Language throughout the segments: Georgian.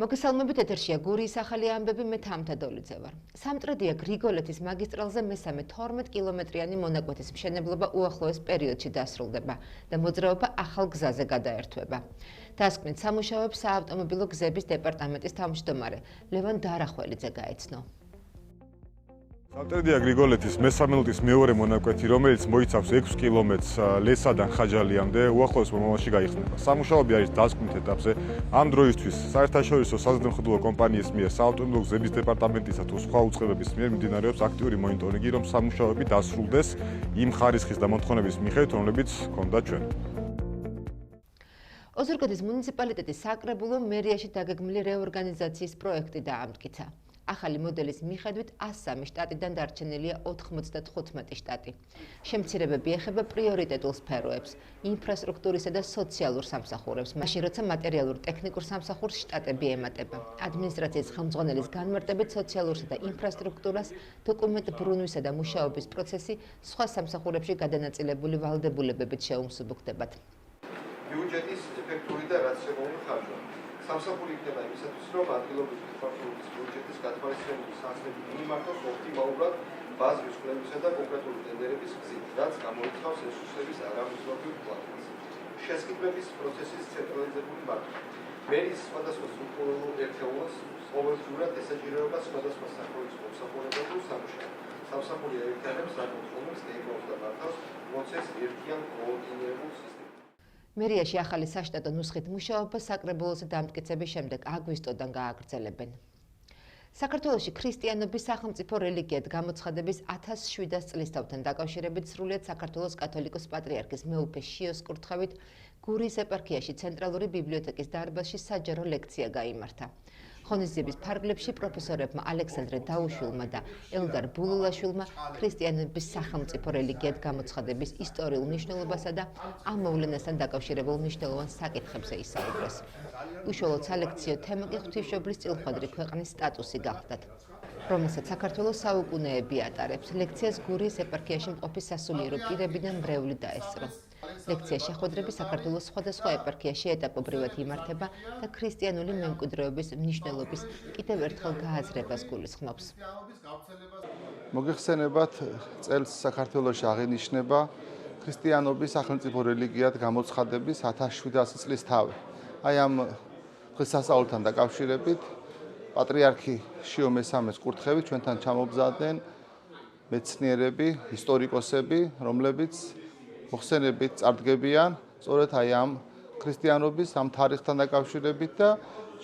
მოგესალმებით, ეთერშია გურიის ახალი ამბები, მე თამთა დოლიძე ვარ. სამტრედია გრიგოლეთის მაგისტრალზე მესამე 12 კილომეტრიანი მონაკვეთის მშენებლობა უახლოეს პერიოდში დასრულდება და მოძრაობა ახალ გზაზე გადაერთვება. დასკვნით სამუშაოებს საავტომობილო გზების დეპარტამენტის თავმჯდომარე ლევან დარახველიძე გაეცნო. სამტრედია გრიგოლეთის მესამე მეორე მონაკვეთი, რომელიც მოიცავს 6 კილომეტრს ლესადან ხაჯალიამდე, უახლოეს მომავალში გაიხსნება. სამუშაოები არის დასკვნით ეტაპზე. ამ დროისთვის საერთაშორისო საზემხდელო კომპანიის მიერ საავტომობილო გზების დეპარტამენტისა თუ სხვა უწყებების მიერ მიმდინარეობს აქტიური მონიტორინგი, რომ სამუშაოები დასრულდეს იმ ხარისხის და მოთხოვნების მიხედვით, რომლებიც ჰქონდა ჩვენ. ოზურგეთის მუნიციპალიტეტის საკრებულო მერიაში დაგეგმილი რეორგანიზაციის პროექტი დაამტკიცა. ახალი მოდელის მიხედვით 103 შტატიდან დარჩენილია 95 შტატი. შემცირებები ეხება პრიორიტეტულ სფეროებს, ინფრასტრუქტურისა და სოციალურ სამსახურებს, მაშინ როცა მატერიალურ ტექნიკურ სამსახურს შტატები ემატება. ადმინისტრაციის ხელმძღვანელის განმარტებით სოციალურსა და ინფრასტრუქტურას, დოკუმენტ ბრუნვისა და მუშაობის პროცესი სხვა სამსახურებში გადანაწილებული ვალდებულებებით შეუმსუბუქდებათ. ბიუჯეტის ეფექტური და რაციონალური ხარჯვა. სამსახური იქნება იმისათვის, რომ ადგილობრივი მმართველობის ბიუჯეტის გათვალისწინებების სახსნები მიმართოს ოპტიმალურად ბაზრის კვლევისა და კონკრეტული ტენდერების გზით, რაც გამოიწვევს რესურსების არამიზნობრივ პლანს. შესყიდვების პროცესის ცენტრალიზებული მართვა. მერის სხვადასხვა სტრუქტურულ ერთეულს ყოველდღიურად ესაჭიროება სხვადასხვა სახურის მომსახურებელ სამუშაო. სამსახური აერთიანებს საკუთრებულს გეიმოს და მართავს პროცესს ერთიან კოორდინირებულ სისტემად. მერიაში ახალი საშტატო ნუსხით მუშაობა საკრებულოზე დამტკიცების შემდეგ აგვისტოდან გააგრძელებენ. საქართველოში ქრისტიანობის სახელმწიფო რელიგიად გამოცხადების 1700 წლისთავთან დაკავშირებით სრულიად საქართველოს კათოლიკოს პატრიარქის მეუფე შიოს კურთხევით გურიის ეპარქიაში ცენტრალური ბიბლიოთეკის დარბაზში საჯარო ლექცია გაიმართა. ღონისძიების ფარგლებში პროფესორებმა ალექსანდრე დაუშვილმა და ელდარ ბულულაშვილმა ქრისტიანობის სახელმწიფო რელიგიად გამოცხადების ისტორიულ მნიშვნელობასა და ამ მოვლენასთან დაკავშირებულ მნიშვნელოვან საკითხებზე ისაუბრეს. უშუალოდ სალექციო თემა კი ღვთისმშობლის წილხვედრი ქვეყნის სტატუსი გახდათ, რომელსაც საქართველოს საუკუნეები ატარებს. ლექციას გურიის ეპარქიაში მყოფი სასულიერო პირებიდან მრევლი დაესწრო. ლექციის შეხვედრები საქართველოს სხვადასხვა ეპარქიაში ეტაპობრივად იმართება და ქრისტიანული მემკვიდრეობის მნიშვნელობის კიდევ ერთხელ გააზრებას გულისხმობს. მოგეხსენებათ, წელს საქართველოში აღინიშნება ქრისტიანობის სახელმწიფო რელიგიად გამოცხადების 1700 წლის თავი. აი ამ დღესასწაულთან დაკავშირებით პატრიარქი შიო მესამეს კურთხევით ჩვენთან ჩამობზადნენ მეცნიერები, ისტორიკოსები, რომლებიც მოხსენებით წარდგებიან სწორედ აი ამ ქრისტიანობის ამ თარიღთან დაკავშირებით და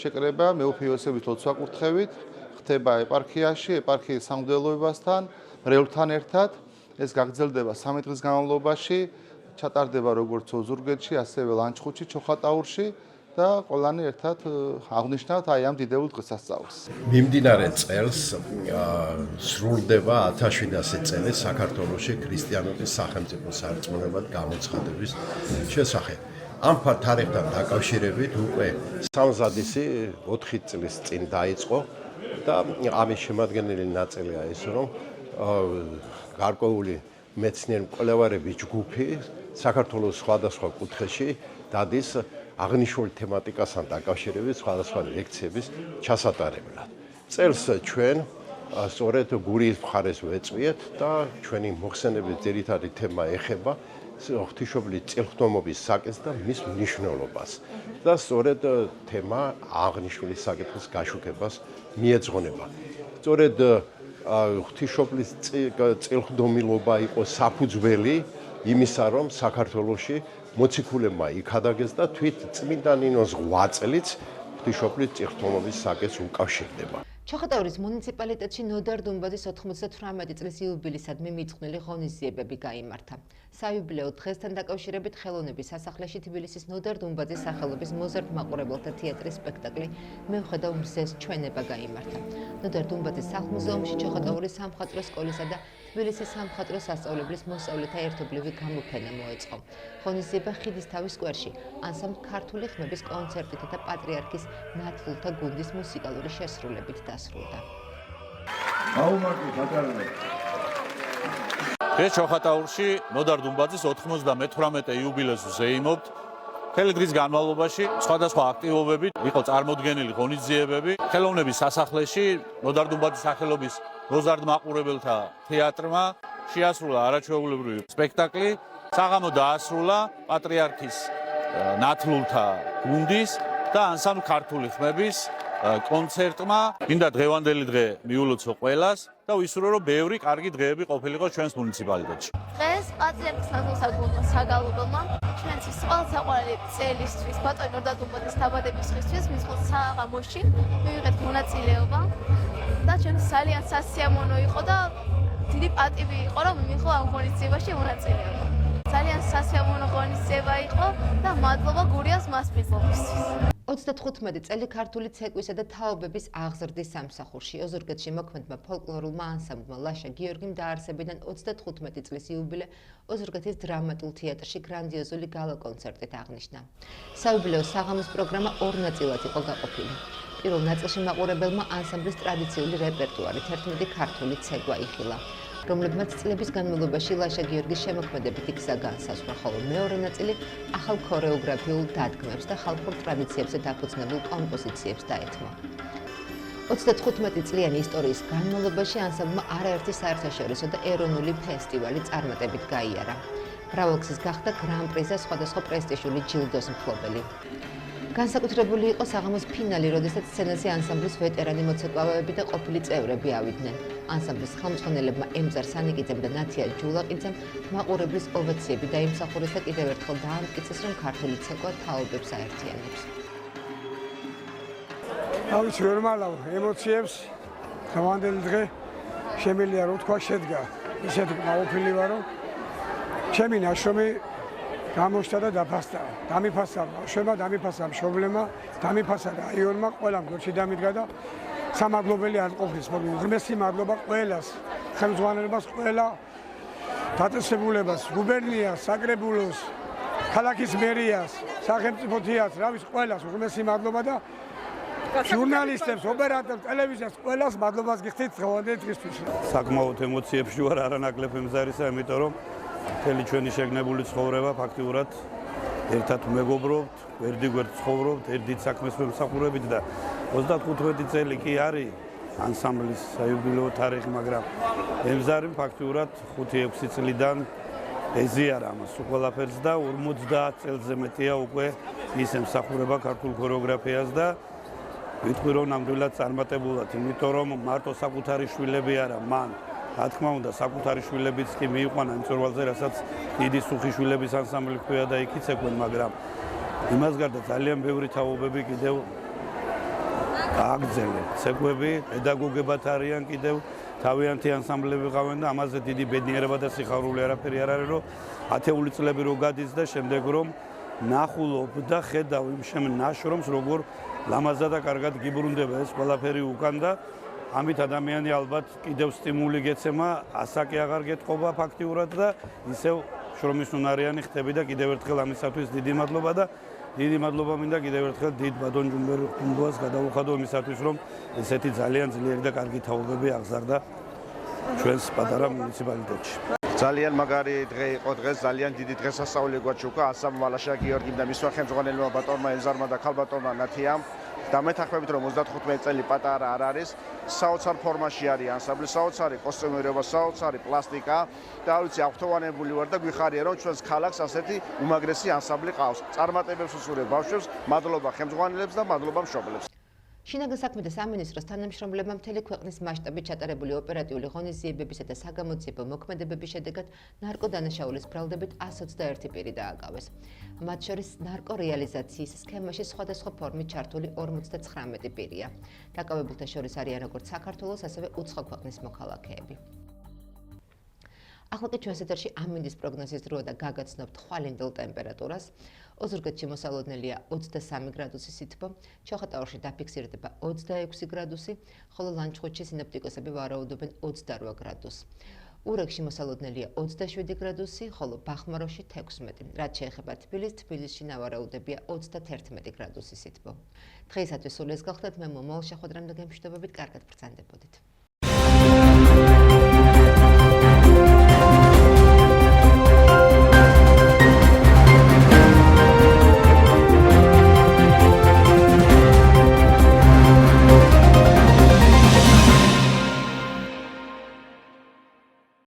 შეკრება მეუფე იოსების ლოცვა კურთხევით ხდება ეპარქიაში, ეპარქიის სამღვდელოებასთან, მრევლთან ერთად. ეს გაგრძელდება 3 დღის განმავლობაში, ჩატარდება როგორც ოზურგეთში, ასევე ლანჩხუთში, ჩოხატაურში და ყველანი ერთად აღნიშნავთ აი ამ დიდებულ დღესასწაულს. მიმდინარე წელს სრულდება 1700 წელი საქართველოში ქრისტიანობის სახელმწიფო სარწმუნოებად გამოცხადების შესახებ. ამ თარიღთან დაკავშირებით უკვე სამზადისი 4 წლის წინ დაიწყო და ამის შემადგენელი ნაწილია ის, რომ გარკვეული მეცნიერ მკვლევარების ჯგუფი საქართველოს სხვადასხვა კუთხეში დადის აღნიშნული თემატიკასთან დაკავშირებით სხვადასხვა ლექციების ჩასატარებლად. წელს ჩვენ სწორედ გურიის მხარეს ვეწვიეთ და ჩვენი მოხსენების ძირითადი თემა ეხება ღვთისმშობლის წილხდომობის საკითხს და მის მნიშვნელობას. და სწორედ თემა აღნიშნული საკითხის გაშუქებას მიეძღვნება. სწორედ ღვთისმშობლის წილხდომილობა იყო საფუძველი იმისა, რომ საქართველოში მოციქულებმა იქადაგეს და თვით წმინდა ნინოს 8 წლიც ღვთისმშობლის წილხდომობის საკითხს უკავშირდება. ჩოხატაურის მუნიციპალიტეტში ნოდარ დუმბაძის 98 წლის იუბილისადმი მიწყვნილი ღონისძიებები გაიმართა. საიუბილეო დღესთან დაკავშირებით ხელოვნების სასახლეში თბილისის ნოდარ დუმბაძის სახელობის მოზარდ მაყურებელთა თეატრის სპექტაკლი „მევხედავ მზეს ჩვენება“ გაიმართა. ნოდარ დუმბაძის სახლ-მუზეუმში ჩოხატაურის სამხატვრო სკოლისა და თბილისის სამხატვრო სასწავლებლის მოსწავლეთა ერთობლივი გამოფენა მოეწყო. ღონისძიება ხიდისთავის სკვერში ანსამბლ ქართული ხმების კონცერტითა და პატრიარქის ნათლულთა გუნდის მუსიკალური შესრულებით დასრულდა. ეს ჩოხატაურში ნოდარ დუმბაძის 98 იუბილეს ვზეიმობთ. მთელი დღის განმავლობაში სხვადასხვა აქტივობებით იყო წარმოდგენილი ღონისძიებები ხელოვნების სასახლეში ნოდარ-დუმბაძის სახელობის როზარდ მაყურებელთა თეატრმა შეასრულა არაჩვეულებრივი სპექტაკლი საღამო დაასრულა პატრიარქის ნათლულთა გუნდის და ანსამბლ ქართული ხმების კონცერტმა მინდა დღევანდელი დღე მიულოცო ყველას და ვისურვო რომ ბევრი კარგი დღეები ყოფილიყო ჩვენს მუნიციპალიტეტში. დღეს პატრიარქის ნათლულთა გუნდმა საგალობელმა ჩვენთვის ყველა საყვარელი წელისთვის ბატონი ნოდარ-დუმბაძის დაბადების დღისთვის მისცეს საღამოში მივიღეთ მონაწილეობა და ჩვენთვის ძალიან სასიამოვნო იყო და დიდი პატივი იყო რომ მივიღო ამ ღონისძიებაში მონაწილეობა. ძალიან სასიამოვნო ღონისძიება იყო და მადლობა გურიას მასპინძლობისთვის. 35 წელი ქართული ცეკვისა და თაობების აღზრდის სამსახურში ოზურგეთში მოქმედმა ფოლკლორულმა ანსამბლმა ლაშა გიორგიმ დაარსებიდან 35 წლის იუბილე ოზურგეთის დრამატულ თეატრში გრანდიოზული გალა კონცერტით აღნიშნა. საიუბილეო საღამოს პროგრამა ორ ნაწილად იყო გაყოფილი. პირველ ნაწილში მაყურებელმა ანსამბლის ტრადიციული რეპერტუარი 11 ქართული ცეკვა იხილა, რომლებმაც წლების განმავლობაში ლაშა გიორგის შემოქმედებით იქცა განსაზღვრა, ხოლო მეორე ნაწილი ახალ ქორეოგრაფიულ დადგმებს და ხალხურ ტრადიციებზე დაფუძნებულ კომპოზიციებს დაეთმო. 35 წლიანი ისტორიის განმავლობაში ანსამბლმა არაერთი საერთაშორისო და ეროვნული ფესტივალი წარმატებით გაიარა. მრავალგზის გახდა გრან-პრის და სხვადასხვა პრესტიჟული ჯილდოს მფლობელი. განსაკუთრებული იყო საღამოს ფინალი, როდესაც სცენაზე ანსამბლის ვეტერანი მოცეკვავეები და ყოფილი წევრები ავიდნენ. ანსამბლის ხელმძღვანელებმა ემზარ სანიკიძემ და ნათია ჯულაყიძემ მაყურებლის ოვაციები დაიმსახურეს და კიდევ ერთხელ დაამტკიცეს, რომ ქართული ცეკვა თაობებს აერთიანებს. ავიც ვერ მალავ ემოციებს დღევანდელი დღე შემიძლია რომ თქვა შედგა ისეთი მაუფილი ვარ რომ ჩემი ნაშრომი გამოჩნდა და დაფასდა. დამიფასა შომა, დამიფასა მშობლებმა, დამიფასა რაიონმა, ყველამ გორში დამიდგა და სამადლობელი არ ყოფნის. ღმერთი მადლობა ყველას, ხელმძღვანელობას, ყველა დაწესებულებას, გუბერნიას, საკრებულოს, ქალაქის მერიას, სახელმწიფო თეატრს, რა ვიცი, ყველას ღმერთი მადლობა და ჟურნალისტებს, ოპერატორებს, ტელევიზიას, ყველას მადლობას გიხდით დღევანდელი დღისთვის. საკმაოდ ემოციებში ვარ, არანაკლებ ემზარისა, იმიტომ რომ მთელი ჩვენი შეგნებული ცხოვრება ფაქტიურად ერთად მეგობრობთ, ერთგვარ ცხოვრობთ, ერთით საქმეს ვემსახურებით და 35 წელი კი არის ანსამბლის საიუბილეო თარიღი, მაგრამ ემზარი ფაქტიურად 5-6 წლიდან ეზიარა ამას ყველაფერს და 50 წელზე მეტია უკვე ის ემსახურება ქართულ ქორეოგრაფიას და ვიტყვი რომ ნამდვილად წარმატებულად, იმიტომ რომ მარტო საკუთარი შვილები არა, მან რა თქმა უნდა საკუთარი შვილებიც კი მიიყვანა იმ წორვალზე, რასაც დიდი სუხი შვილების ანსამბლი ქვია და იქ იცეკვენ, მაგრამ იმას გარდა ძალიან ბევრი თაობები კიდევ გააგრძელენ. ცეკვები, პედაგოგებად არიან კიდევ თავიანთი ანსამბლები ყავენ და ამაზე დიდი ბედნიერება და სიხარული არაფერი არ არის, რომ ათეული წლები რო გადის და შემდეგ რომ ნახულობ და ხედავ იმ ნაშრომს, როგორ ლამაზად და კარგად გიბრუნდება ეს ყველაფერი უკან და ამით ადამიანი ალბათ კიდევ სტიმული გეცემა, ასაკი აღარ გეთხოვა ფაქტიურად და ისევ შრომის უნარიანი ხდები და კიდევ ერთხელ ამისათვის დიდი მადლობა და დიდი მადლობა მინდა კიდევ ერთხელ დიდ ბატონ ჯუმბერს გადავუხადო იმისათვის, რომ ესეთი ძალიან ძლიერი და კარგი თაობები აღზარდა ჩვენს პატარა მუნიციპალიტეტში. ძალიან მაგარი დღე იყო დღეს, ძალიან დიდი დღესასწაული გვაჩუქა ანსამბლმა ლაშა გიორგიმ და მისმა ხელმძღვანელმა ბატონმა ემზარმა და ქალბატონმა ნათიამ. და მეთანხმებით რომ 35 წელი პატარა არ არის, საოცარ ფორმაში არის ანსამბლი, საოცარი კოსტუმირება, საოცარი პლასტიკა და ვიცი აღფრთოვანებული ვარ და გვიხარია რომ ჩვენს ქალაქს ასეთი უმაგრესი ანსამბლი ყავს. წარმატებებს უსურვებ ბავშვებს, მადლობა ხელმძღვანელებს და მადლობა მშობლებს. შინაგან საქმეთა სამინისტროს თანამშრომლებმა მთელი ქვეყნის მასშტაბით ჩატარებული ოპერატიული ღონისძიებებისა და საგამოძიებო მოქმედებების შედეგად ნარკოდანაშაულის ბრალდებით 121 პირი დააკავეს. მათ შორის ნარკორეალიზაციის სქემაში სხვადასხვა ფორმით ჩართული 59 პირია. დაკავებულთა შორის არიან როგორც საქართველოს, ასევე უცხო ქვეყნის მოქალაქეები. ახლა კი ჩვენს ეთერში ამინდის პროგნოზის დროა და გაგაცნობთ ხვალინდელ ტემპერატურას. ოზურგეთში მოსალოდნელია 23 გრადუსი სითბო, ჩოხატაურში დაფიქსირდება 26 გრადუსი, ხოლო ლანჩხუთში სინოპტიკოსები ვარაუდობენ 28 გრადუსს. ურეკში მოსალოდნელია 27 გრადუსი, ხოლო ბახმაროში 16. რაც შეეხება თბილისში ნავარაუდებია 31 გრადუსი სითბო. დღეისათვის სულ ეს გახლდათ, მე მომავალ შეხვედრამდე გემშვიდობებით, კარგად ბრძანდებოდით.